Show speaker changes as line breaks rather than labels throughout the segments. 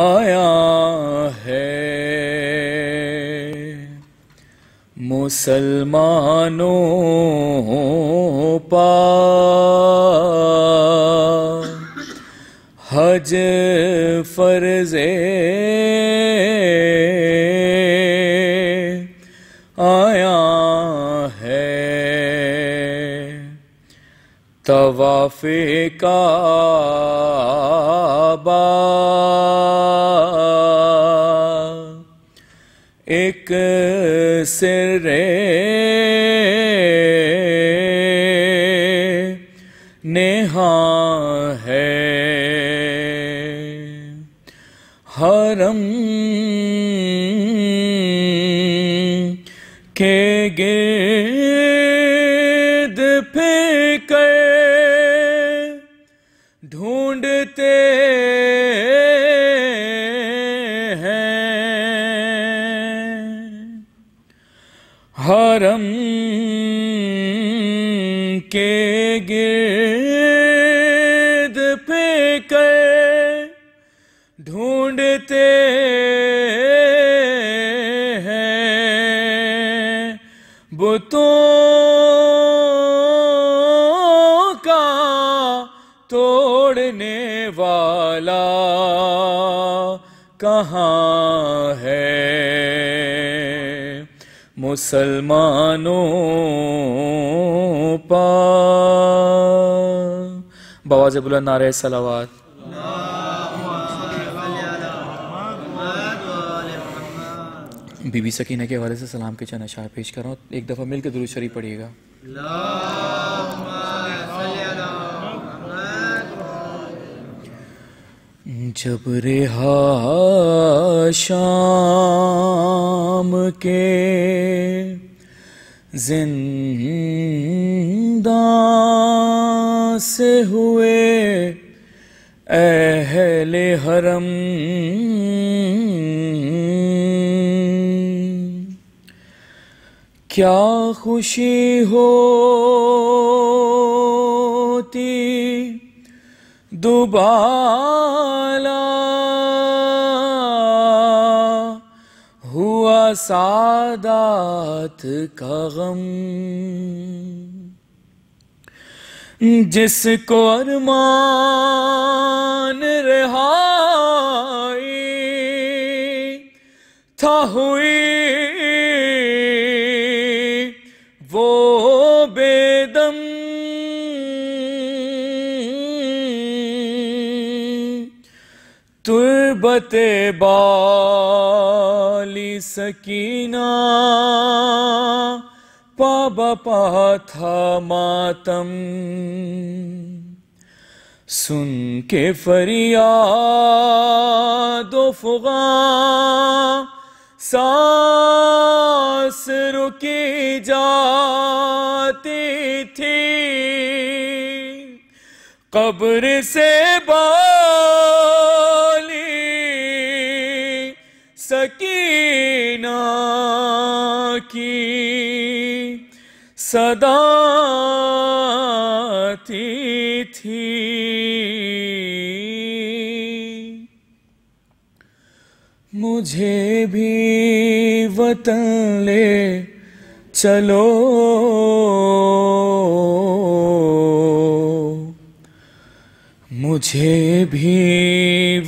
آیا ہے مسلمانوں پر حج فرض آیا ہے طواف کعبہ ایک سر نہاں ہے حرم کے گرد پھر کر ڈھونڈتے حرم کے گرد پہ کر ڈھونڈتے ہیں بتوں کا توڑنے والا کہاں ہے مسلمانوں پر بآواز بلند نعرہ صلوات بی بی سکینہ کے حوالے سے سلام کے چند اشعار پیش کر رہا ہوں، ایک دفعہ مل کے درود شریف پڑھیے گا۔ جب رہا شام کے زندان سے ہوئے اہل حرم، کیا خوشی ہوتی دوبالا ہوا سعادت کا غم، جس کو ارمان رہائی تھا ہوئی وہ بے دم، تربت بالی سکینہ پا بپا تھا ماتم، سن کے فریاد و فغاں سانس رکی جاتی تھی، قبر سے بالی سکینہ کی صدا آتی تھی، مجھے بھی وطن لے چلو، مجھے بھی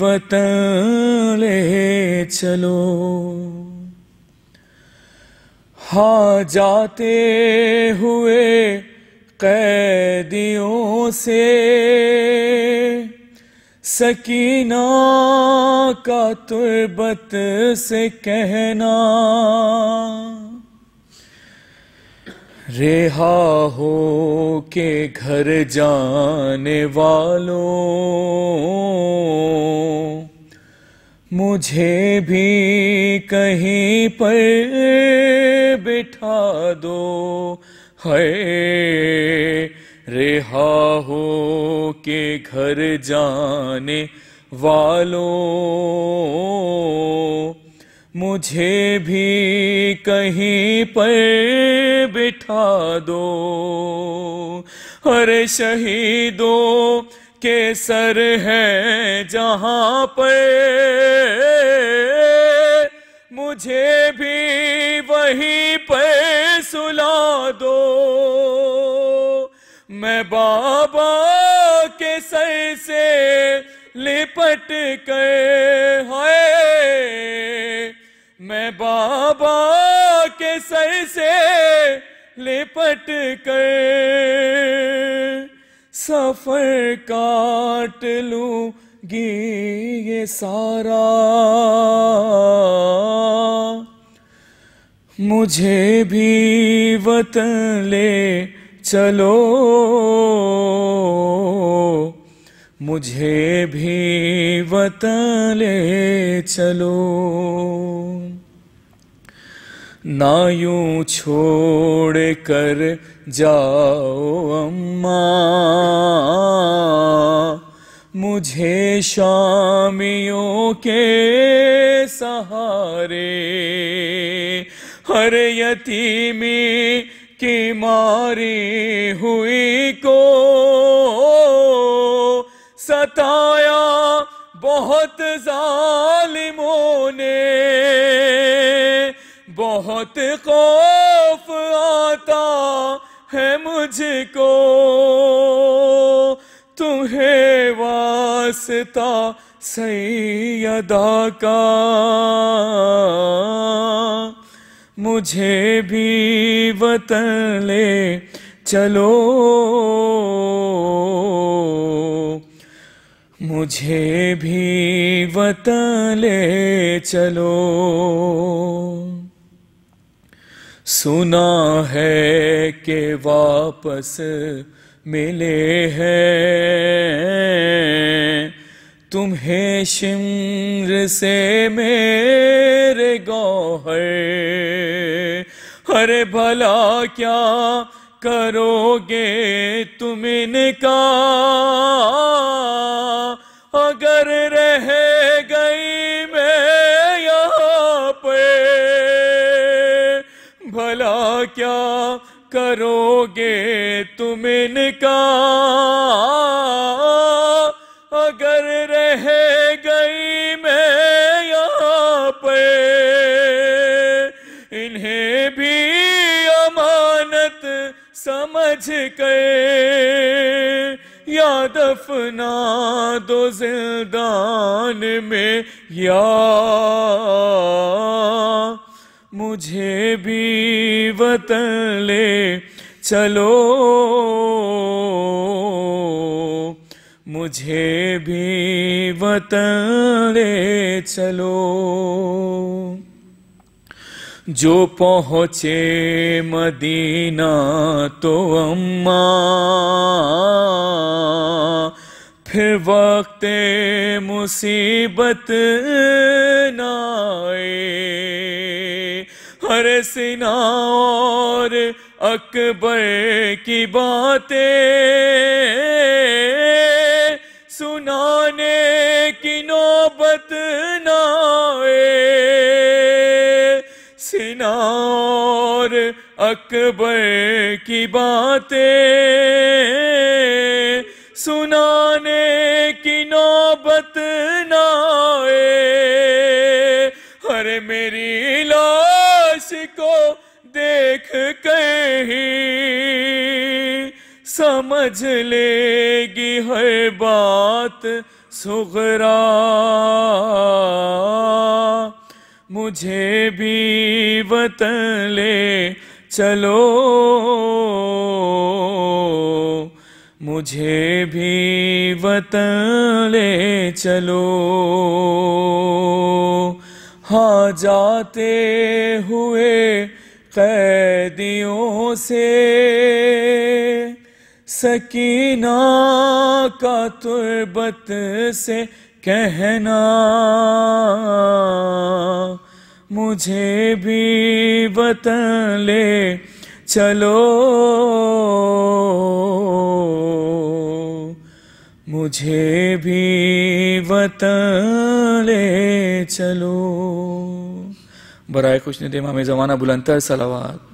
وطن لے چلو، ہاں جاتے ہوئے قیدیوں سے سکینہ کا تربت سے کہنا، رہا ہو کے گھر جانے والوں، مجھے بھی کہیں پر بٹھا دو، ہے رہا ہو کے گھر جانے والوں، مجھے بھی کہیں پر بٹھا دو، ارے شہیدوں کے سر ہے جہاں پر مجھے بھی وہیں پر سلا دو. میں بابا کے سر سے لپٹ کر میں بابا کے سر سے لپٹ کر سفر کاٹ لوں گی یہ سارا. مجھے بھی وطن لے چلو مجھے بھی وطن لے چلو. نہ یوں چھوڑ کر جاؤ اماں مجھے شامیوں کے سہارے. ہر یتیمی کی ماری ہوئی کو ستایا بہت ظالموں نے. بہت خوف آتا ہے مجھ کو تمہیں واسطہ سیدہ کا. مجھے بھی وطن لے چلو مجھے بھی وطن لے چلو. سنا ہے کہ واپس ملے ہیں تمہیں شمر سے میرے گوہر. ارے بھلا کیا کرو گے تم ان کا اگر رہ گئی میں یہاں پہ. بھلا کیا کرو گے تم ان کا اگر رہ گئی میں یہاں پہ. انہیں بھی امانت سمجھ کر یا دفنا دو زندان میں یا مجھے بھی وطن لے چلو مجھے بھی وطن لے چلو. جو پہنچے مدینہ تو اماں پھر وقت مصیبت نہ آئے. ہر سنا اور اکبر کی باتیں سنانے کی نوبت نہ آئے. سنا اور اکبر کی باتیں سنانے کی نوبت نہ آئے. ارے میری لاش کو دیکھ کر ہی سمجھ لے گی ہر بات صغرا. مجھے بھی وطن لے چلو مجھے بھی وطن لے چلو. ہاں جاتے ہوئے قیدیوں سے سکینہ کا تربت سے کہنا مجھے بھی وطن لے چلو مجھے بھی وطن لے چلو. برائے خوش ندی امام زمانہ بلندتر صلوات.